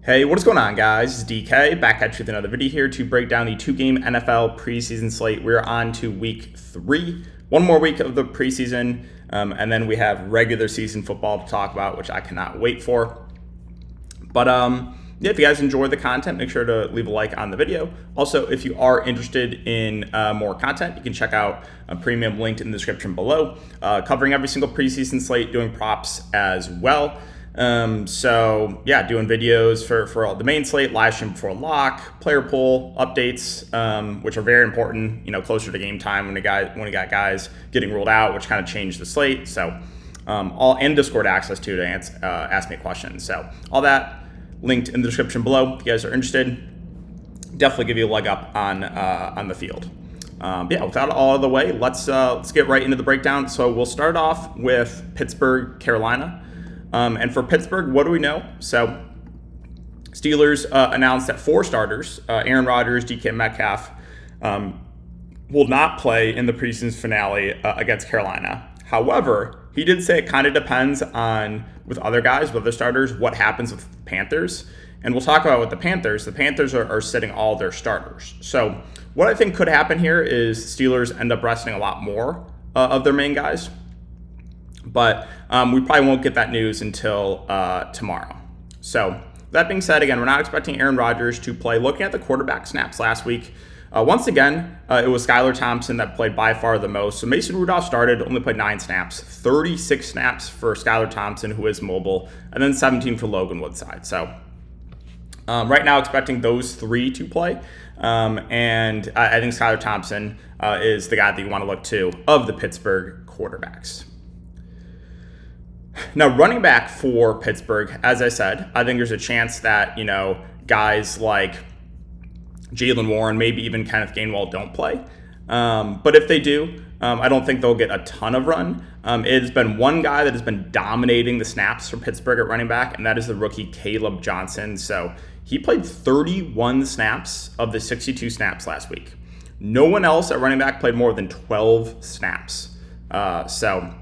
Hey, what is going on, guys? It's DK back at you with another video here to break down the two-game NFL preseason slate. We're on to week 3, one more week of the preseason, and then we have regular season football to talk about, which I cannot wait for. But yeah, if you guys enjoy the content, make sure to leave a like on the video. Also, if you are interested in more content, you can check out a premium linked in the description below, covering every single preseason slate, doing props as well. So yeah, doing videos for all the main slate, live stream before lock, player pool updates, which are very important, closer to game time when you got guys getting ruled out, which kind of changed the slate. So, all and Discord access to ask me questions. So all that linked in the description below. If you guys are interested, definitely give you a leg up on the field. Yeah, without all of the way, let's get right into the breakdown. So we'll start off with Pittsburgh, Carolina. And for Pittsburgh, what do we know? So Steelers announced that 4 starters, Aaron Rodgers, DK Metcalf, will not play in the preseason finale against Carolina. However, he did say it kind of depends on, with other guys, with other starters, what happens with the Panthers. And we'll talk about with the Panthers. The Panthers are sitting all their starters. So what I think could happen here is Steelers end up resting a lot more of their main guys. But we probably won't get that news until tomorrow. So that being said, again, we're not expecting Aaron Rodgers to play. Looking at the quarterback snaps last week, once again, it was Skylar Thompson that played by far the most. So Mason Rudolph started, only played 9 snaps, 36 snaps for Skylar Thompson, who is mobile, and then 17 for Logan Woodside. So right now, expecting those 3 to play. And I think Skylar Thompson is the guy that you want to look to of the Pittsburgh quarterbacks. Now, running back for Pittsburgh, as I said, I think there's a chance that, guys like Jaylen Warren, maybe even Kenneth Gainwell don't play. But if they do, I don't think they'll get a ton of run. It has been one guy that has been dominating the snaps for Pittsburgh at running back, and that is the rookie Caleb Johnson. So he played 31 snaps of the 62 snaps last week. No one else at running back played more than 12 snaps. So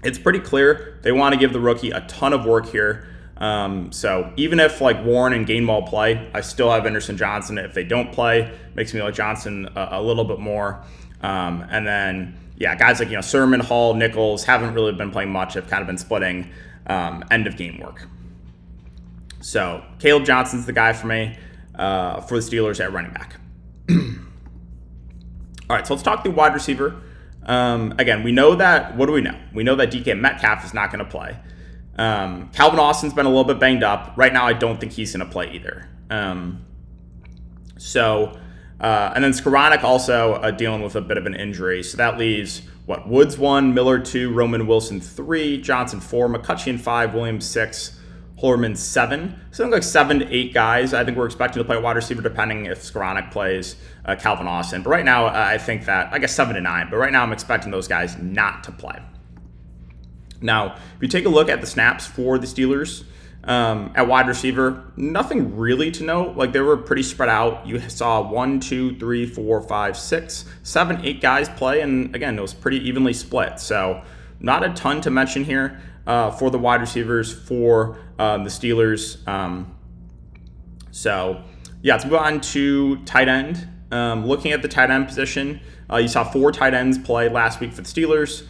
it's pretty clear they want to give the rookie a ton of work here. So even if Warren and Gainwell play, I still have Anderson Johnson. If they don't play, makes me like Johnson a little bit more. And then, yeah, guys like, Sermon, Hall, Nichols haven't really been playing much. Have kind of been splitting end of game work. So Caleb Johnson's the guy for me for the Steelers at running back. All right, so let's talk the wide receiver. Again, we know that, what do we know? We know that DK Metcalf is not going to play. Calvin Austin's been a little bit banged up. Right now, I don't think he's going to play either. And then Skoranek also dealing with a bit of an injury. So that leaves, Woods 1, Miller 2, Roman Wilson 3, Johnson 4, McCutcheon 5, Williams 6, Hollerman 7. Something like 7 to 8 guys. I think we're expecting to play wide receiver depending if Skoranek plays Calvin Austin. But right now, I think that, I guess 7 to 9. But right now, I'm expecting those guys not to play. Now, if you take a look at the snaps for the Steelers at wide receiver, nothing really to note. They were pretty spread out. You saw 1, 2, 3, 4, 5, 6, 7, 8 guys play. And again, it was pretty evenly split. So not a ton to mention here for the wide receivers for the Steelers. So yeah, let's move on to tight end. Looking at the tight end position, you saw 4 tight ends play last week for the Steelers.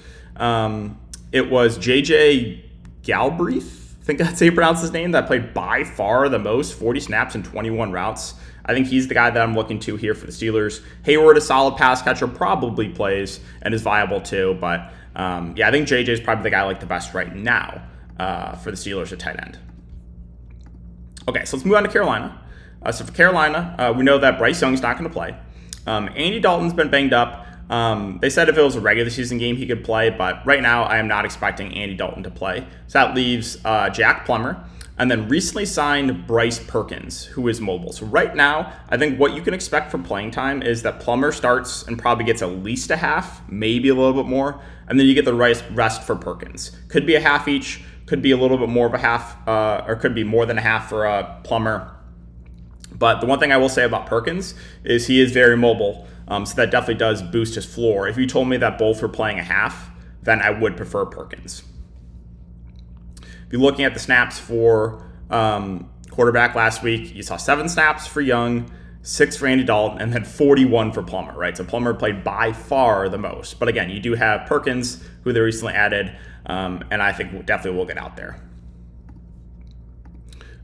It was JJ Galbraith, I think that's how you pronounce his name, that played by far the most, 40 snaps and 21 routes. I think he's the guy that I'm looking to here for the Steelers. Hayward, a solid pass catcher, probably plays and is viable too. But yeah, I think JJ is probably the guy I like the best right now for the Steelers at tight end. Okay, so let's move on to Carolina. So for Carolina, we know that Bryce Young's not going to play. Andy Dalton's been banged up. They said if it was a regular season game, he could play, but right now I am not expecting Andy Dalton to play. So that leaves Jack Plummer, and then recently signed Bryce Perkins, who is mobile. So right now, I think what you can expect from playing time is that Plummer starts and probably gets at least a half, maybe a little bit more, and then you get the rest for Perkins. Could be a half each, could be a little bit more of a half, or could be more than a half for Plummer. But the one thing I will say about Perkins is he is very mobile. So that definitely does boost his floor. If you told me that both were playing a half, then I would prefer Perkins. If you're looking at the snaps for quarterback last week. You saw 7 snaps for Young, 6 for Andy Dalton, and then 41 for Plummer, right? So Plummer played by far the most. But again, you do have Perkins, who they recently added, and I think definitely will get out there.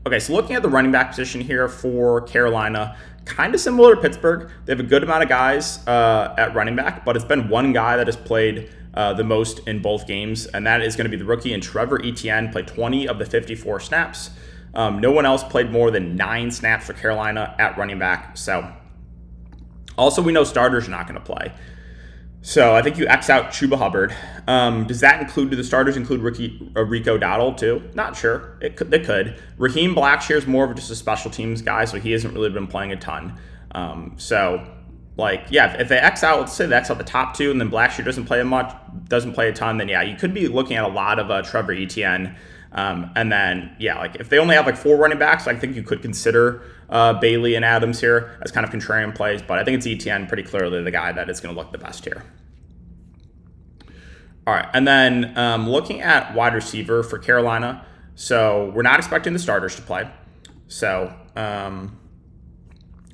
Okay, so looking at the running back position here for Carolina, kind of similar to Pittsburgh. They have a good amount of guys at running back, but it's been one guy that has played the most in both games, and that is going to be the rookie, and Trevor Etienne played 20 of the 54 snaps. No one else played more than 9 snaps for Carolina at running back. So also we know starters are not going to play. So I think you X out Chuba Hubbard. Do the starters include Rico Dowdle too? Not sure. They could. Raheem Blackshear is more of just a special teams guy, so he hasn't really been playing a ton. If they X out, let's say they X out the top 2, and then Blackshear doesn't play a ton, then yeah, you could be looking at a lot of Trevor Etienne. And then, if they only have 4 running backs, I think you could consider Bailey and Adams here as kind of contrarian plays, but I think it's Etienne pretty clearly the guy that is going to look the best here. All right, and then looking at wide receiver for Carolina, so we're not expecting the starters to play. So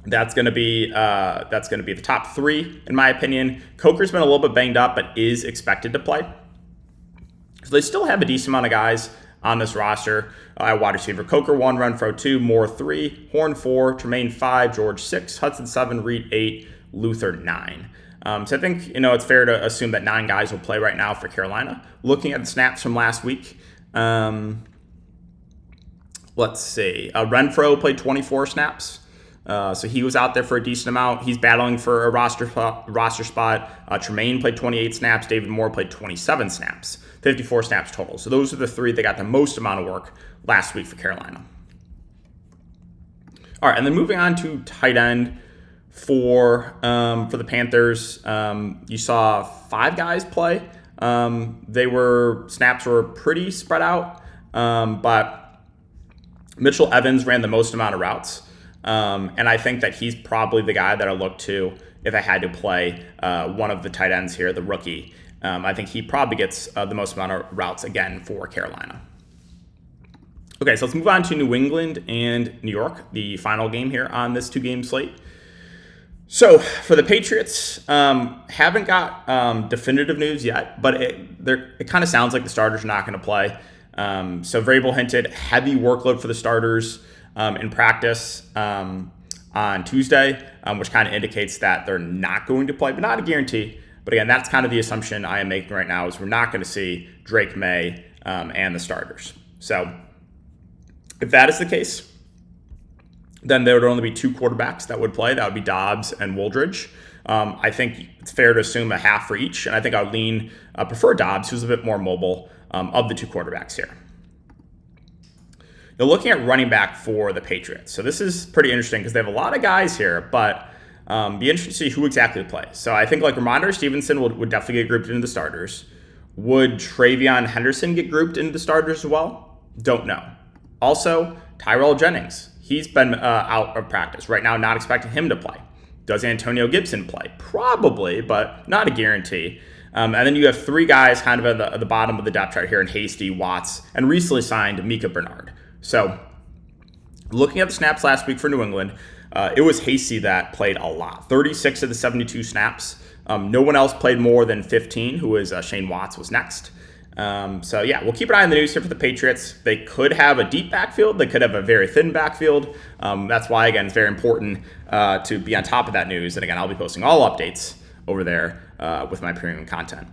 that's going to be the top 3 in my opinion. Coker's been a little bit banged up, but is expected to play. So they still have a decent amount of guys on this roster at wide receiver. Coker 1, Renfro 2, Moore 3, Horn 4, Tremaine 5, George 6, Hudson 7, Reed 8, Luther 9. So I think it's fair to assume that 9 guys will play right now for Carolina. Looking at the snaps from last week, let's see. Renfro played 24 snaps. So he was out there for a decent amount. He's battling for a roster spot. Tremaine played 28 snaps. David Moore played 27 snaps. 54 snaps total. So those are the 3 that got the most amount of work last week for Carolina. All right, and then moving on to tight end for the Panthers. You saw 5 guys play. Snaps were pretty spread out, but Mitchell Evans ran the most amount of routes. And I think that he's probably the guy that I look to if I had to play one of the tight ends here, the rookie. I think he probably gets the most amount of routes again for Carolina. Okay, so let's move on to New England and New York, the final game here on this 2-game slate. So for the Patriots, haven't got definitive news yet, but it kind of sounds like the starters are not going to play. So Vrabel hinted heavy workload for the starters in practice on Tuesday, which kind of indicates that they're not going to play, but not a guarantee. But again, that's kind of the assumption I am making right now is we're not going to see Drake May and the starters. So if that is the case, then there would only be 2 quarterbacks that would play. That would be Dobbs and Wooldridge. I think it's fair to assume a half for each, and I think I would prefer Dobbs, who's a bit more mobile of the 2 quarterbacks here. Now looking at running back for the Patriots. So this is pretty interesting because they have a lot of guys here, but be interesting to see who exactly plays. So I think Ramondre Stevenson would definitely get grouped into the starters. Would Travion Henderson get grouped into the starters as well? Don't know. Also, Tyrell Jennings. He's been out of practice. Right now, not expecting him to play. Does Antonio Gibson play? Probably, but not a guarantee. And then you have 3 guys kind of at the bottom of the depth chart here in Hasty, Watts, and recently signed Micah Bernard. So looking at the snaps last week for New England, it was Hasty that played a lot. 36 of the 72 snaps. No one else played more than 15, who was Shane Watts was next. We'll keep an eye on the news here for the Patriots. They could have a deep backfield. They could have a very thin backfield. That's why, again, it's very important to be on top of that news. And again, I'll be posting all updates over there with my premium content.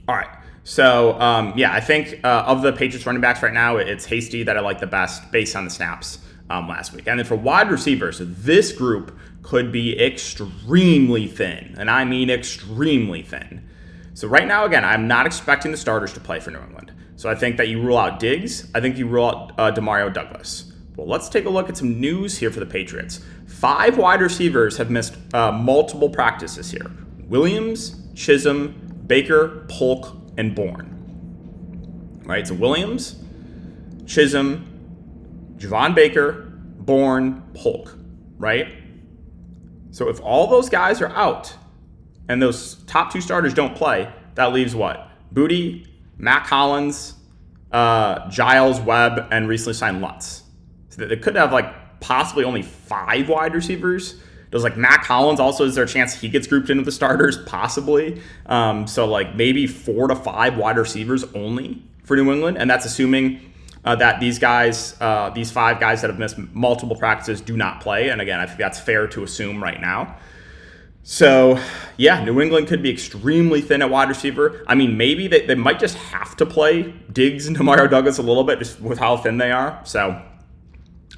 All right. So, I think of the Patriots running backs right now, it's Hasty that I like the best based on the snaps last week. And then for wide receivers, this group could be extremely thin. And I mean extremely thin. So right now, again, I'm not expecting the starters to play for New England. So I think that you rule out Diggs. I think you rule out Demario Douglas. Well, let's take a look at some news here for the Patriots. 5 wide receivers have missed multiple practices here. Williams, Chisholm, Baker, Polk, and Bourne. Right, so Williams, Chisholm, Javon Baker, Bourne, Polk, right? So if all those guys are out and those top 2 starters don't play, that leaves what? Booty, Matt Collins, Giles, Webb, and recently signed Lutz. They could have like possibly only 5 wide receivers. Does like Matt Collins also, is there a chance he gets grouped into the starters? Possibly. So like maybe 4 to 5 wide receivers only for New England. And that's assuming that these 5 guys that have missed multiple practices do not play. And again, I think that's fair to assume right now. So, yeah, New England could be extremely thin at wide receiver. I mean, maybe they might just have to play Diggs and Demario Douglas a little bit just with how thin they are. So,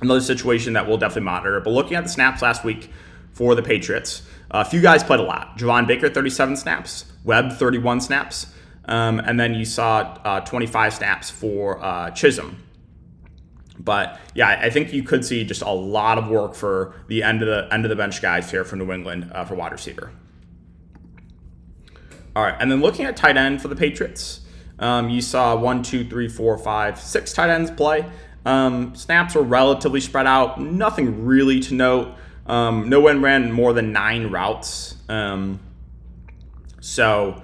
another situation that we'll definitely monitor. But looking at the snaps last week for the Patriots, a few guys played a lot. Javon Baker, 37 snaps. Webb, 31 snaps. And then you saw 25 snaps for Chisholm. But yeah, I think you could see just a lot of work for the end of the bench guys here for New England for wide receiver. All right, and then looking at tight end for the Patriots, you saw 1, 2, 3, 4, 5, 6 tight ends play. Snaps were relatively spread out. Nothing really to note. No one ran more than 9 routes. So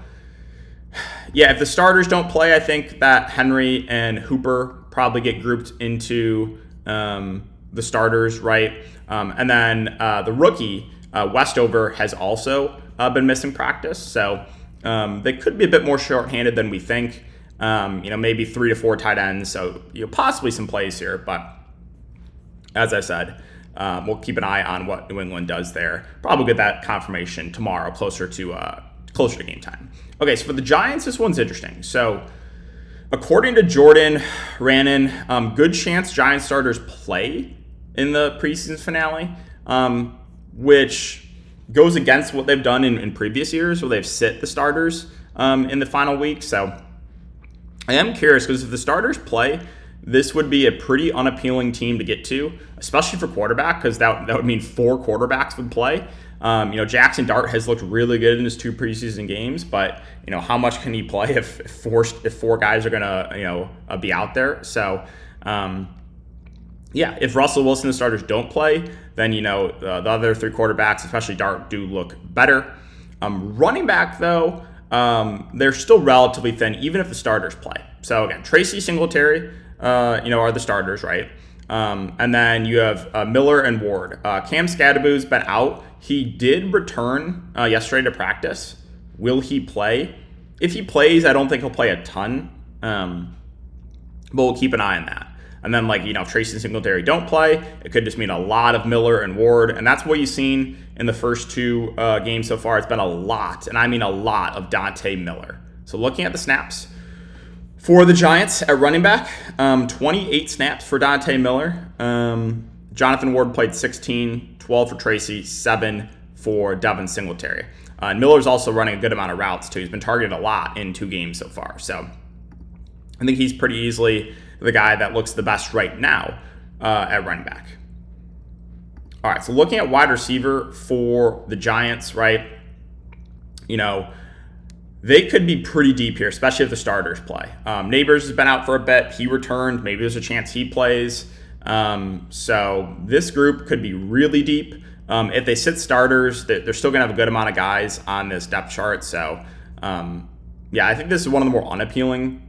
yeah, if the starters don't play, I think that Henry and Hooper probably get grouped into the starters, right? And then the rookie, Westover, has also been missing practice. So they could be a bit more shorthanded than we think. Maybe 3 to 4 tight ends. So possibly some plays here. But as I said, we'll keep an eye on what New England does there. Probably get that confirmation tomorrow, closer to game time. Okay, so for the Giants, this one's interesting. So according to Jordan Rannon, good chance Giants starters play in the preseason finale, which goes against what they've done in previous years where they've sit the starters in the final week. So I am curious because if the starters play, this would be a pretty unappealing team to get to, especially for quarterback, because that would mean 4 quarterbacks would play. Jackson Dart has looked really good in his 2 preseason games, but how much can he play if 4 guys are gonna be out there? So if Russell Wilson, the starters, don't play, then the other 3 quarterbacks, especially Dart, do look better. Running back though, they're still relatively thin, even if the starters play. So again, Tracy Singletary, are the starters, right? And then you have Miller and Ward. Cam Scadaboo's been out. He did return yesterday to practice. Will he play? If he plays, I don't think he'll play a ton. But we'll keep an eye on that. And then, if Tracy and Singletary don't play, it could just mean a lot of Miller and Ward. And that's what you've seen in the first 2 games so far. It's been a lot, and I mean a lot, of Dante Miller. So looking at the snaps for the Giants at running back, 28 snaps for Dante Miller. Jonathan Ward played 16, 12 for Tracy, 7 for Devin Singletary. And Miller's also running a good amount of routes, too. He's been targeted a lot in 2 games so far. So I think he's pretty easily the guy that looks the best right now at running back. All right, so looking at wide receiver for the Giants, right? They could be pretty deep here, especially if the starters play. Neighbors has been out for a bit. He returned. Maybe there's a chance he plays. So this group could be really deep. If they sit starters, they're still going to have a good amount of guys on this depth chart. So, I think this is one of the more unappealing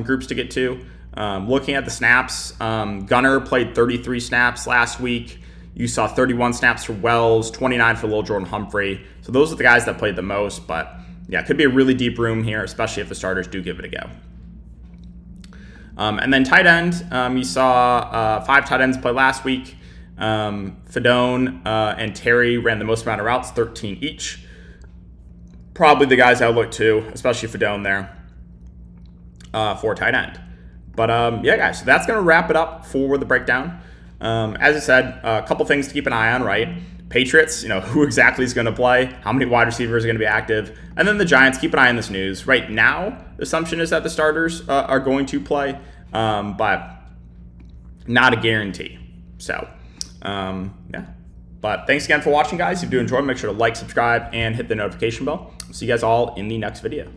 groups to get to. Looking at the snaps, Gunner played 33 snaps last week. You saw 31 snaps for Wells, 29 for Lil Jordan Humphrey. So those are the guys that played the most. But it could be a really deep room here, especially if the starters do give it a go. And then tight end, you saw 5 tight ends play last week. Fedone and Terry ran the most amount of routes, 13 each. Probably the guys I would look to, especially Fedone there for tight end. But guys, so that's going to wrap it up for the breakdown. As I said, a couple things to keep an eye on, right? Patriots, who exactly is going to play, how many wide receivers are going to be active, and then the Giants, keep an eye on this news. Right now, the assumption is that the starters are going to play, but not a guarantee. So, But thanks again for watching, guys. If you do enjoy, make sure to like, subscribe, and hit the notification bell. See you guys all in the next video.